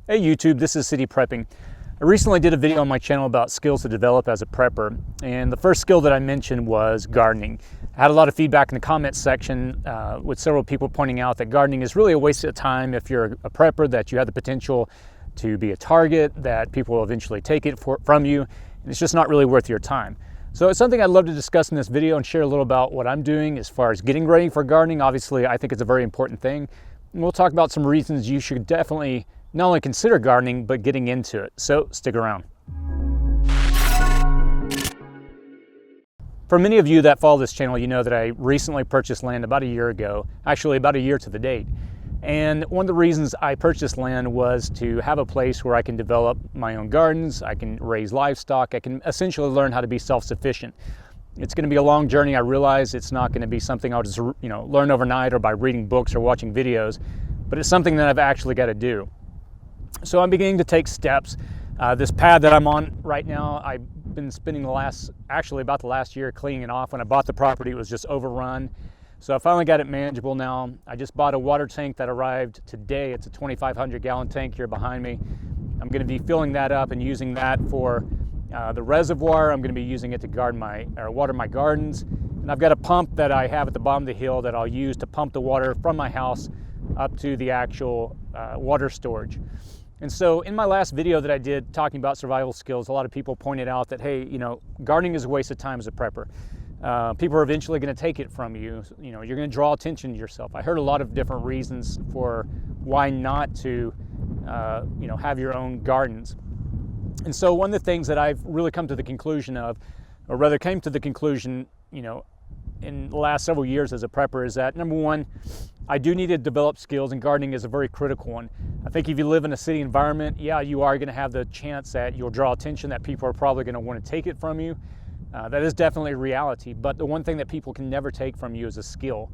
Hey YouTube, this is City Prepping. I recently did a video on my channel about skills to develop as a prepper, and the first skill that I mentioned was gardening. I had a lot of feedback in the comments section with several people pointing out that gardening is really a waste of time if you're a prepper, that you have the potential to be a target, that people will eventually take it from you, and it's just not really worth your time. So it's something I'd love to discuss in this video and share a little about what I'm doing as far as getting ready for gardening. Obviously, I think it's a very important thing. And we'll talk about some reasons you should definitely not only consider gardening, but getting into it. So stick around. For many of you that follow this channel, you know that I recently purchased land about a year ago, actually about a year to the date. And one of the reasons I purchased land was to have a place where I can develop my own gardens, I can raise livestock, I can essentially learn how to be self-sufficient. It's going to be a long journey. I realize it's not going to be something I'll just learn overnight or by reading books or watching videos, but it's something that I've actually got to do. So I'm beginning to take steps. This pad that I'm on right now, I've been spending about the last year cleaning it off. When I bought the property, it was just overrun. So I finally got it manageable now. I just bought a water tank that arrived today. It's a 2,500 gallon tank here behind me. I'm going to be filling that up and using that for the reservoir. I'm going to be using it to water my gardens. And I've got a pump that I have at the bottom of the hill that I'll use to pump the water from my house up to the actual water storage. And so in my last video that I did talking about survival skills, a lot of people pointed out that, hey, gardening is a waste of time as a prepper. People are eventually going to take it from you. You're going to draw attention to yourself. I heard a lot of different reasons for why not to, have your own gardens. And so one of the things that I've really come to the conclusion of, or rather came to the conclusion, in the last several years as a prepper, is that number one, I do need to develop skills, and gardening is a very critical one. I think if you live in a city environment, yeah, you are going to have the chance that you'll draw attention, that people are probably going to want to take it from you. That is definitely a reality, but the one thing that people can never take from you is a skill.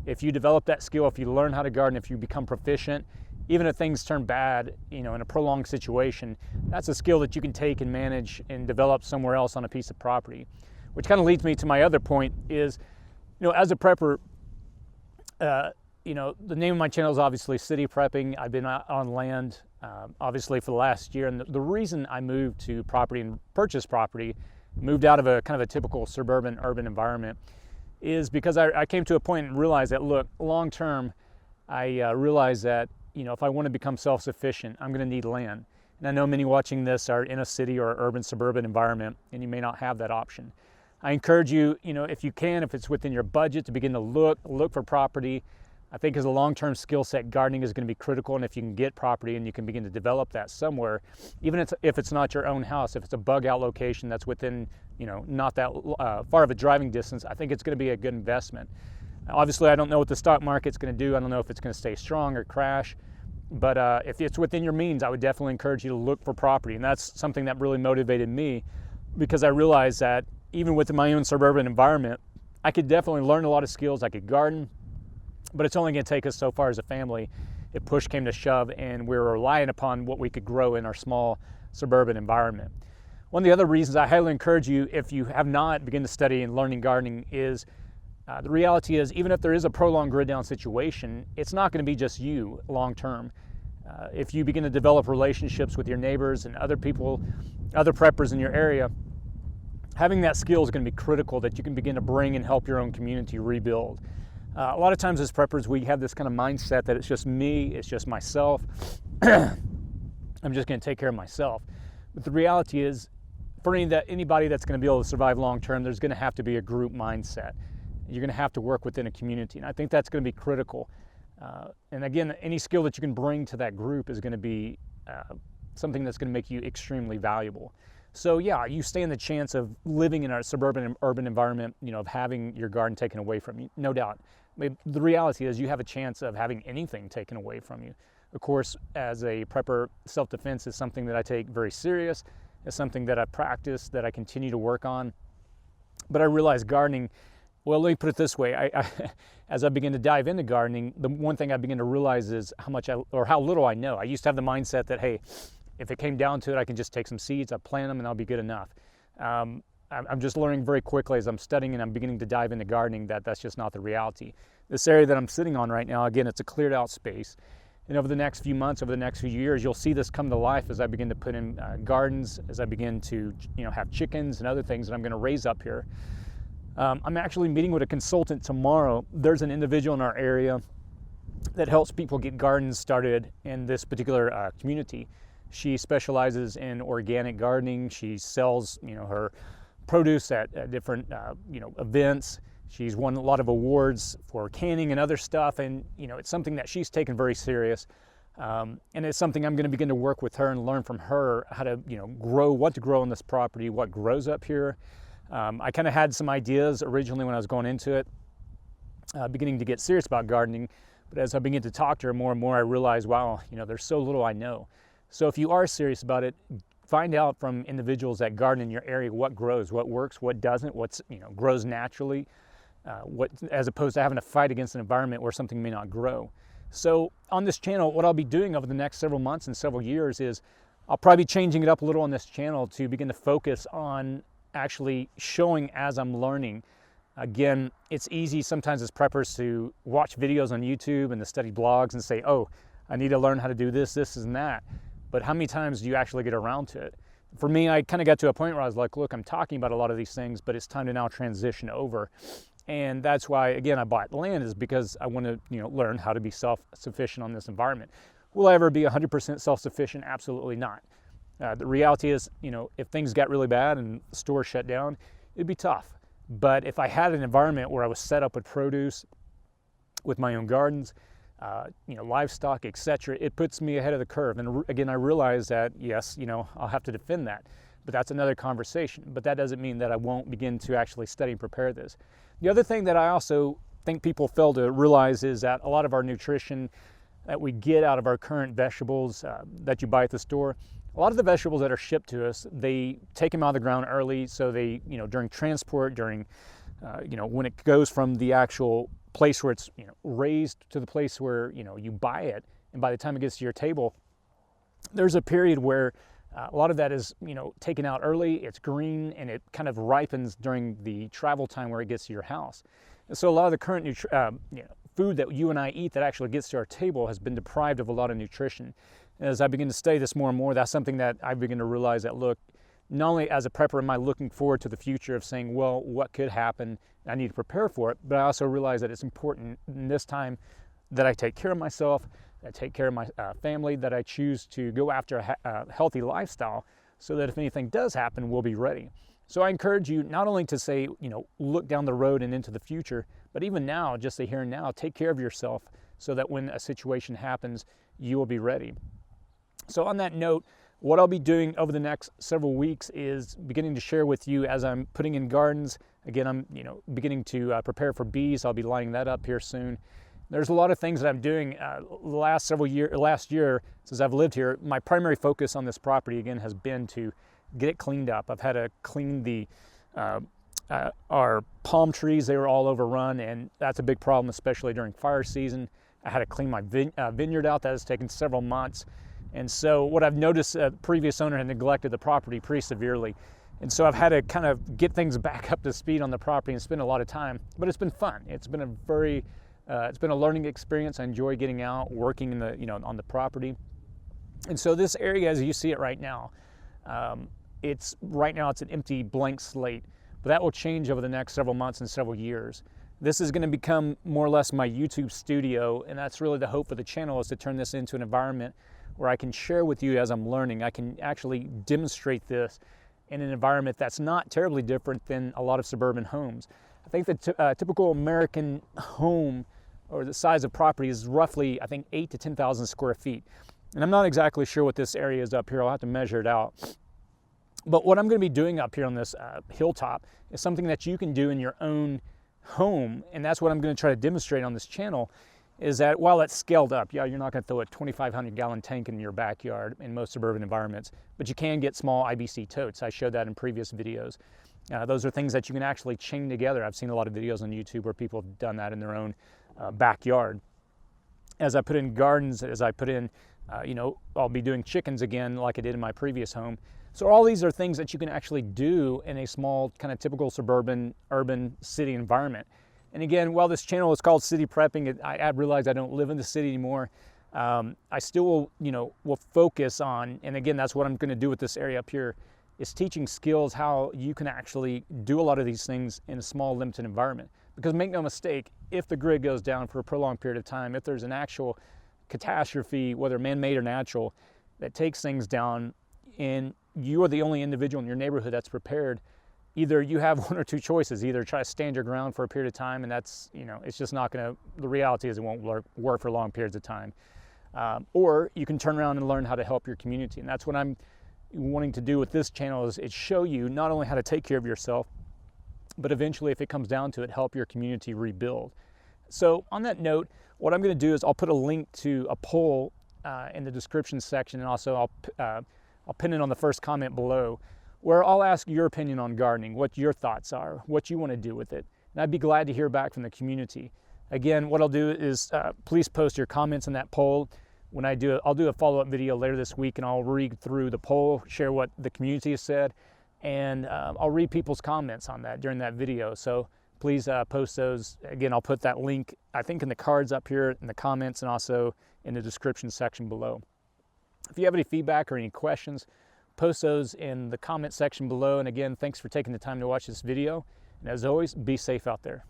If you develop that skill, if you learn how to garden, if you become proficient, even if things turn bad, in a prolonged situation, that's a skill that you can take and manage and develop somewhere else on a piece of property. Which kind of leads me to my other point is, as a prepper, the name of my channel is obviously City Prepping. I've been on land, obviously, for the last year. And the reason I moved to property and purchased property, moved out of a kind of a typical suburban urban environment, is because I came to a point and realized that, look, long term, I realized that, if I want to become self-sufficient, I'm going to need land. And I know many watching this are in a city or urban suburban environment, and you may not have that option. I encourage you, if you can, if it's within your budget, to begin to look for property. I think as a long-term skill set, gardening is going to be critical, and if you can get property and you can begin to develop that somewhere, even if it's not your own house, if it's a bug-out location that's within, not that far of a driving distance, I think it's going to be a good investment. Obviously, I don't know what the stock market's going to do. I don't know if it's going to stay strong or crash, but if it's within your means, I would definitely encourage you to look for property, and that's something that really motivated me, because I realized that even within my own suburban environment, I could definitely learn a lot of skills. I could garden, but it's only going to take us so far as a family if push came to shove and we're relying upon what we could grow in our small suburban environment. One of the other reasons I highly encourage you, if you have not begun to study and learning gardening, is the reality is, even if there is a prolonged grid down situation, it's not going to be just you long term. If you begin to develop relationships with your neighbors and other people, other preppers in your area, having that skill is going to be critical, that you can begin to bring and help your own community rebuild. A lot of times as preppers, we have this kind of mindset that it's just me, it's just myself. I'm just going to take care of myself. But the reality is, for anybody that's going to be able to survive long term, there's going to have to be a group mindset. You're going to have to work within a community, and I think that's going to be critical. And again, any skill that you can bring to that group is going to be something that's going to make you extremely valuable. So yeah, you stand the chance of living in a suburban and urban environment, of having your garden taken away from you, no doubt. The reality is you have a chance of having anything taken away from you. Of course, as a prepper, self-defense is something that I take very serious. It's something that I practice, that I continue to work on. But I realize gardening, well, let me put it this way. As I begin to dive into gardening, the one thing I begin to realize is how little I know. I used to have the mindset that, hey, if it came down to it, I can just take some seeds, I plant them, and I'll be good enough. I'm just learning very quickly as I'm studying and I'm beginning to dive into gardening that that's just not the reality. This area that I'm sitting on right now, again, it's a cleared out space. And over the next few months, over the next few years, you'll see this come to life as I begin to put in gardens, as I begin to have chickens and other things that I'm going to raise up here. I'm actually meeting with a consultant tomorrow. There's an individual in our area that helps people get gardens started in this particular community. She specializes in organic gardening. She sells her produce at different events. She's won a lot of awards for canning and other stuff, and it's something that she's taken very serious. And it's something I'm going to begin to work with her and learn from her how to grow, what to grow on this property, what grows up here. I kind of had some ideas originally when I was going into it, beginning to get serious about gardening. But as I begin to talk to her more and more, I realize, wow, there's so little I know. So if you are serious about it, find out from individuals that garden in your area what grows, what works, what doesn't, what's grows naturally, as opposed to having to fight against an environment where something may not grow. So on this channel, what I'll be doing over the next several months and several years is I'll probably be changing it up a little on this channel to begin to focus on actually showing as I'm learning. Again, it's easy sometimes as preppers to watch videos on YouTube and to study blogs and say, oh, I need to learn how to do this, this, and that. But how many times do you actually get around to it? For me, I kind of got to a point where I was like, look, I'm talking about a lot of these things, but it's time to now transition over. And that's why, again, I bought land, is because I want to learn how to be self-sufficient on this environment. Will I ever be 100% self-sufficient? Absolutely not. The reality is, if things got really bad and the store shut down, it'd be tough. But if I had an environment where I was set up with produce, with my own gardens, livestock, etc., it puts me ahead of the curve. And again, I realize that, yes, I'll have to defend that, but that's another conversation. But that doesn't mean that I won't begin to actually study and prepare this. The other thing that I also think people fail to realize is that a lot of our nutrition that we get out of our current vegetables that you buy at the store, a lot of the vegetables that are shipped to us, they take them out of the ground early, so they, during transport, during, when it goes from the actual place where it's, raised to the place where, you buy it, and by the time it gets to your table, there's a period where a lot of that is, taken out early, it's green, and it kind of ripens during the travel time where it gets to your house. And so a lot of the current food that you and I eat that actually gets to our table has been deprived of a lot of nutrition. As I begin to study this more and more, that's something that I begin to realize that, look, not only as a prepper am I looking forward to the future of saying, well, what could happen? I need to prepare for it, but I also realize that it's important in this time that I take care of myself, that I take care of my family, that I choose to go after a healthy lifestyle so that if anything does happen, we'll be ready. So I encourage you not only to say, look down the road and into the future, but even now, just say here and now, take care of yourself so that when a situation happens, you will be ready. So on that note, what I'll be doing over the next several weeks is beginning to share with you as I'm putting in gardens. Again, I'm beginning to prepare for bees. I'll be lining that up here soon. There's a lot of things that I'm doing. Last year since I've lived here, my primary focus on this property again has been to get it cleaned up. I've had to clean our palm trees. They were all overrun, and that's a big problem, especially during fire season. I had to clean my vineyard out. That has taken several months. And so what I've noticed, the previous owner had neglected the property pretty severely. And so I've had to kind of get things back up to speed on the property and spend a lot of time, but it's been fun. It's been it's been a learning experience. I enjoy getting out, working in on the property. And so this area, as you see it right now, it's an empty blank slate, but that will change over the next several months and several years. This is going to become more or less my YouTube studio, and that's really the hope for the channel, is to turn this into an environment where I can share with you as I'm learning. I can actually demonstrate this in an environment that's not terribly different than a lot of suburban homes. I think the typical American home, or the size of property, is roughly, I think, 8,000 to 10,000 square feet. And I'm not exactly sure what this area is up here. I'll have to measure it out. But what I'm going to be doing up here on this hilltop is something that you can do in your own home, and that's what I'm going to try to demonstrate on this channel, is that while it's scaled up, yeah, you're not going to throw a 2,500 gallon tank in your backyard in most suburban environments, but you can get small IBC totes. I showed that in previous videos. Those are things that you can actually chain together. I've seen a lot of videos on YouTube where people have done that in their own backyard. As I put in gardens, I'll be doing chickens again like I did in my previous home. So all these are things that you can actually do in a small, kind of typical suburban, urban city environment. And again, while this channel is called City Prepping, I realize I don't live in the city anymore. I still will, will focus on, and again, that's what I'm going to do with this area up here, is teaching skills how you can actually do a lot of these things in a small, limited environment. Because make no mistake, if the grid goes down for a prolonged period of time, if there's an actual catastrophe, whether man-made or natural, that takes things down, and you are the only individual in your neighborhood that's prepared, either you have one or two choices. Either try to stand your ground for a period of time, and that's, it's just not going to, the reality is it won't work for long periods of time. Or you can turn around and learn how to help your community. And that's what I'm wanting to do with this channel, is it show you not only how to take care of yourself, but eventually, if it comes down to it, help your community rebuild. So on that note, what I'm going to do is I'll put a link to a poll in the description section, and also I'll pin it on the first comment below, where I'll ask your opinion on gardening, what your thoughts are, what you want to do with it. And I'd be glad to hear back from the community. Again, what I'll do is please post your comments in that poll. When I do it, I'll do a follow-up video later this week, and I'll read through the poll, share what the community has said, and I'll read people's comments on that during that video. So please post those. Again, I'll put that link, I think, in the cards up here, in the comments, and also in the description section below. If you have any feedback or any questions, post those in the comment section below. And again, thanks for taking the time to watch this video. And as always, be safe out there.